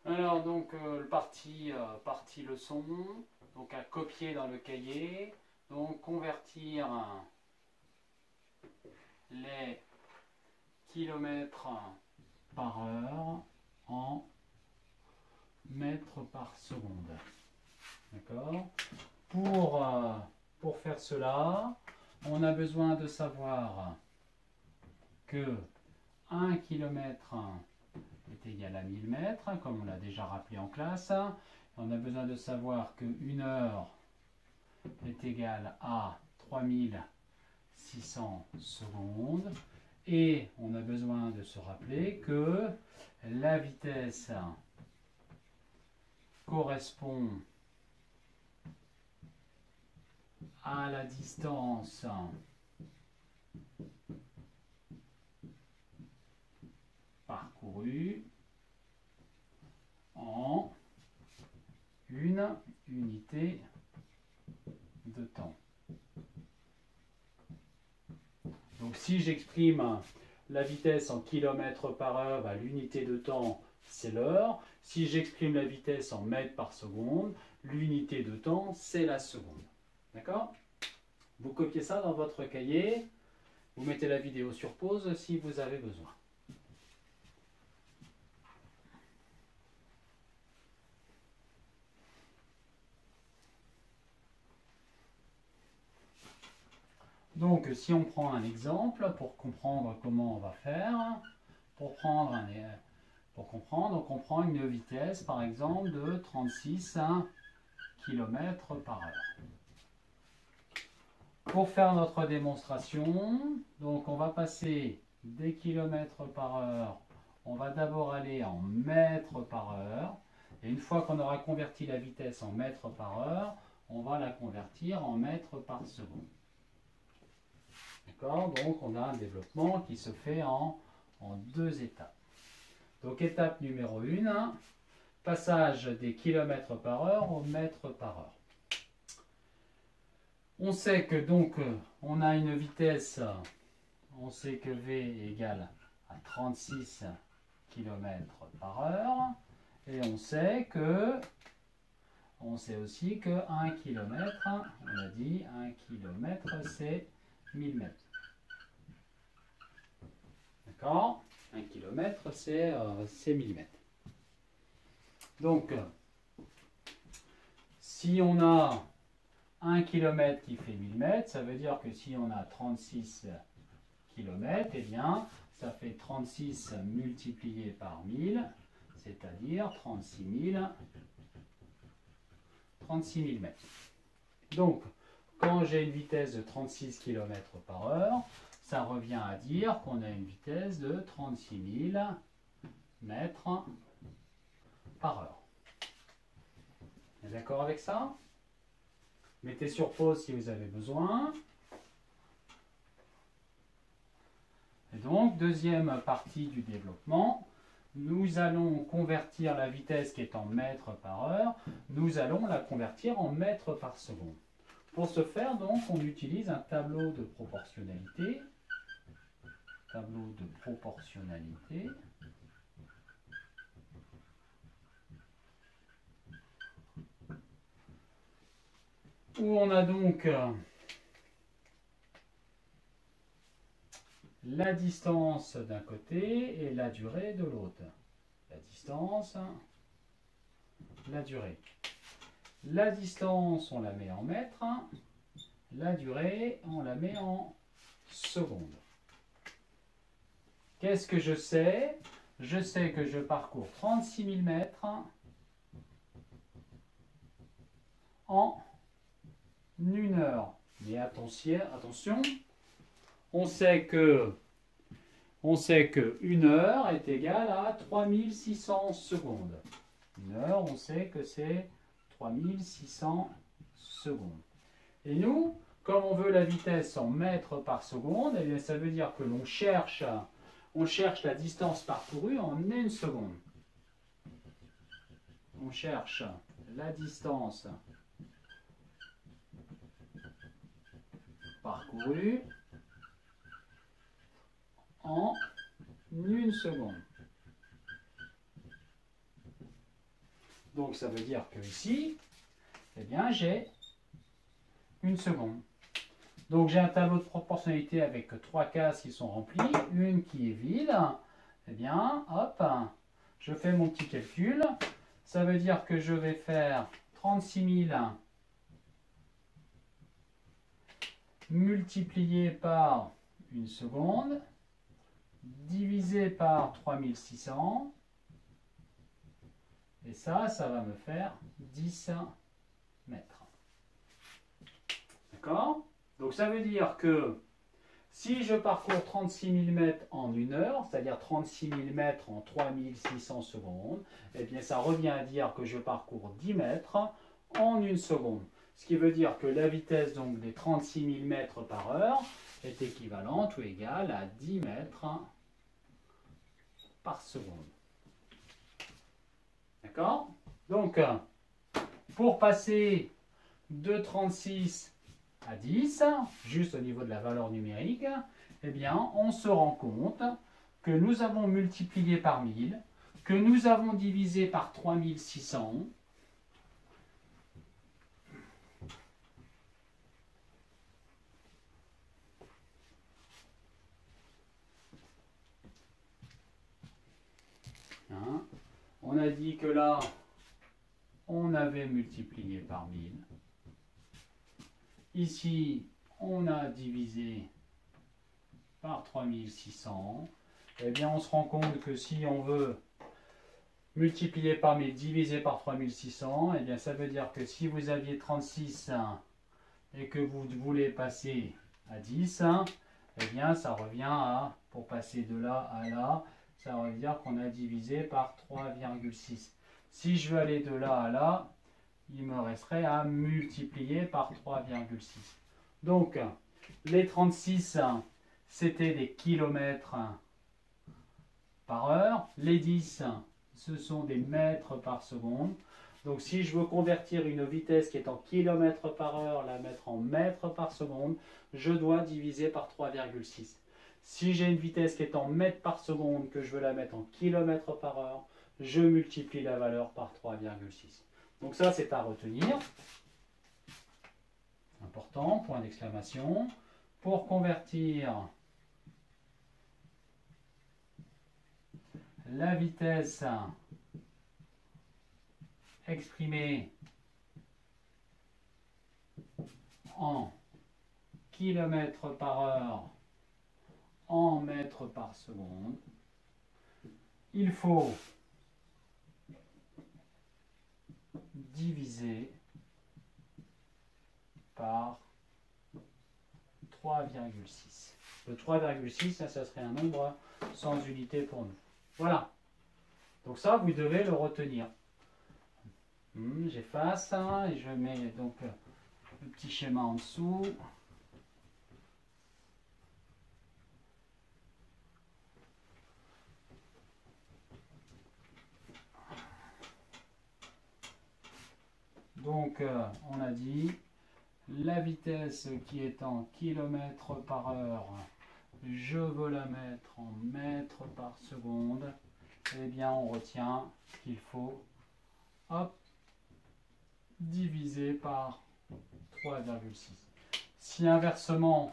Alors donc partie leçon, donc à copier dans le cahier, donc convertir les kilomètres par heure en mètres par seconde. D'accord? Pour faire cela, on a besoin de savoir que 1 km est égal à 1000 mètres, comme on l'a déjà rappelé en classe. On a besoin de savoir que 1 heure est égale à 3600 secondes. Et on a besoin de se rappeler que la vitesse correspond à la distance parcourue en une unité de temps. Donc si j'exprime la vitesse en kilomètres par heure, l'unité de temps c'est l'heure. Si j'exprime la vitesse en mètres par seconde, l'unité de temps c'est la seconde. D'accord? Vous copiez ça dans votre cahier, vous mettez la vidéo sur pause si vous avez besoin. Donc si on prend un exemple pour comprendre comment on va faire, pour comprendre, donc on prend une vitesse par exemple de 36 km par heure. Pour faire notre démonstration, donc on va passer des kilomètres par heure, on va d'abord aller en mètres par heure, et une fois qu'on aura converti la vitesse en mètres par heure, on va la convertir en mètres par seconde. D'accord? Donc on a un développement qui se fait en deux étapes. Donc étape numéro 1, passage des kilomètres par heure au mètres par heure. On sait que donc on a une vitesse, on sait que V est égal à 36 km par heure, et on sait aussi que 1 km, on a dit 1 km c'est 1000 mètres. D'accord? 1 km c'est 1000 mètres. Donc si on a 1 km qui fait 1000 mètres, ça veut dire que si on a 36 km, eh bien, ça fait 36 multiplié par 1000, c'est-à-dire 36 000 mètres. Donc, quand j'ai une vitesse de 36 km par heure, ça revient à dire qu'on a une vitesse de 36 000 mètres par heure. Vous êtes d'accord avec ça? Mettez sur pause si vous avez besoin. Et donc, deuxième partie du développement, nous allons convertir la vitesse qui est en mètres par heure, nous allons la convertir en mètres par seconde. Pour ce faire, donc, on utilise un tableau de proportionnalité. Tableau de proportionnalité. Où on a donc la distance d'un côté et la durée de l'autre. La distance, la durée. La distance, on la met en mètres. La durée, on la met en secondes. Qu'est-ce que je sais? Je sais que je parcours 36 000 mètres en 1 heure. Mais attention, on sait que 1 heure est égale à 3600 secondes. 1 heure, on sait que c'est 3600 secondes. Et nous, comme on veut la vitesse en mètres par seconde, eh bien, ça veut dire que l'on cherche la distance parcourue en 1 seconde. On cherche la distance parcourue en 1 seconde. Donc ça veut dire que ici, eh bien, j'ai 1 seconde. Donc j'ai un tableau de proportionnalité avec 3 cases qui sont remplies, une qui est vide. Eh bien, hop, je fais mon petit calcul. Ça veut dire que je vais faire 36 000 multiplié par 1 seconde, divisé par 3600. Et ça va me faire 10 mètres. D'accord? Donc ça veut dire que si je parcours 36 000 mètres en 1 heure, c'est-à-dire 36 000 mètres en 3600 secondes, eh bien ça revient à dire que je parcours 10 mètres en 1 seconde. Ce qui veut dire que la vitesse donc, des 36 000 mètres par heure est équivalente ou égale à 10 mètres par seconde. D'accord? Donc, pour passer de 36 à 10, juste au niveau de la valeur numérique, eh bien, on se rend compte que nous avons multiplié par 1000, que nous avons divisé par 3600, hein. On a dit que là, on avait multiplié par 1000. Ici, on a divisé par 3600. Eh bien, on se rend compte que si on veut multiplier par 1000 divisé par 3600, eh bien, ça veut dire que si vous aviez 36 et que vous voulez passer à 10, eh bien, ça revient à, pour passer de là à là, ça veut dire qu'on a divisé par 3,6. Si je veux aller de là à là, il me resterait à multiplier par 3,6. Donc, les 36, c'était des kilomètres par heure. Les 10, ce sont des mètres par seconde. Donc, si je veux convertir une vitesse qui est en kilomètres par heure, la mettre en mètres par seconde, je dois diviser par 3,6. Si j'ai une vitesse qui est en mètres par seconde, que je veux la mettre en kilomètres par heure, je multiplie la valeur par 3,6. Donc ça, c'est à retenir. Important, point d'exclamation. Pour convertir la vitesse exprimée en kilomètres par heure en mètres par seconde, il faut diviser par 3,6. Le 3,6, ça serait un nombre sans unité pour nous. Voilà. Donc ça, vous devez le retenir. J'efface et je mets donc le petit schéma en dessous. Donc, on a dit la vitesse qui est en kilomètres par heure, je veux la mettre en mètres par seconde. Eh bien, on retient qu'il faut diviser par 3,6. Si inversement,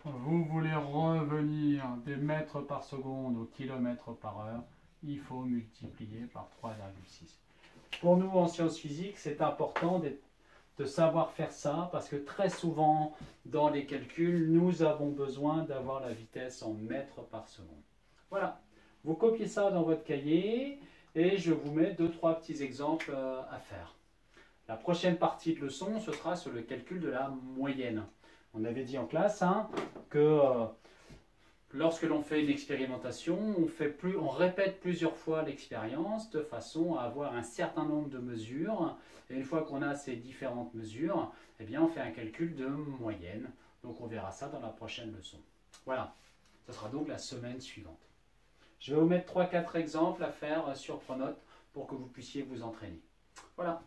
vous voulez revenir des mètres par seconde au kilomètre par heure, il faut multiplier par 3,6. Pour nous, en sciences physiques, c'est important de savoir faire ça parce que très souvent, dans les calculs, nous avons besoin d'avoir la vitesse en mètres par seconde. Voilà. Vous copiez ça dans votre cahier et je vous mets 2-3 petits exemples à faire. La prochaine partie de leçon, ce sera sur le calcul de la moyenne. On avait dit en classe que lorsque l'on fait une expérimentation, on répète plusieurs fois l'expérience de façon à avoir un certain nombre de mesures. Et une fois qu'on a ces différentes mesures, eh bien on fait un calcul de moyenne. Donc on verra ça dans la prochaine leçon. Voilà, ce sera donc la semaine suivante. Je vais vous mettre 3-4 exemples à faire sur Pronote pour que vous puissiez vous entraîner. Voilà.